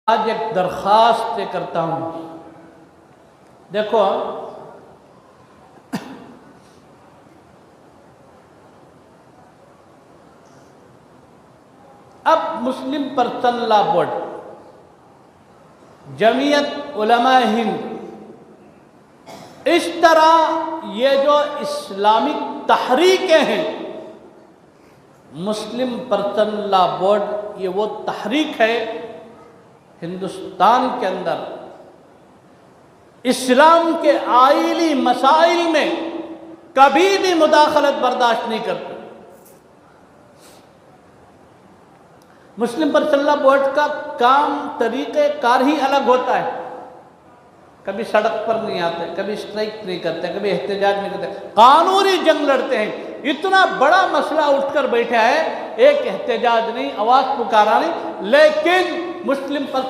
آج ایک درخواست کرتا ہوں. دیکھو، اب مسلم پرسنل لا بورڈ، جمعیت علماء ہند، اس طرح یہ جو اسلامک تحریکیں ہیں، مسلم پرسنل لا بورڈ یہ وہ تحریک ہے ہندوستان کے اندر اسلام کے آئلی مسائل میں کبھی بھی مداخلت برداشت نہیں کرتے. مسلم پرسنل لا بورڈ کا کام طریقہ کار ہی الگ ہوتا ہے. کبھی سڑک پر نہیں آتے، کبھی اسٹرائک نہیں کرتے، کبھی احتجاج نہیں کرتے، قانونی جنگ لڑتے ہیں. اتنا بڑا مسئلہ اٹھ کر بیٹھا ہے، ایک احتجاج نہیں، آواز پکارا نہیں. لیکن مسلم پرسنل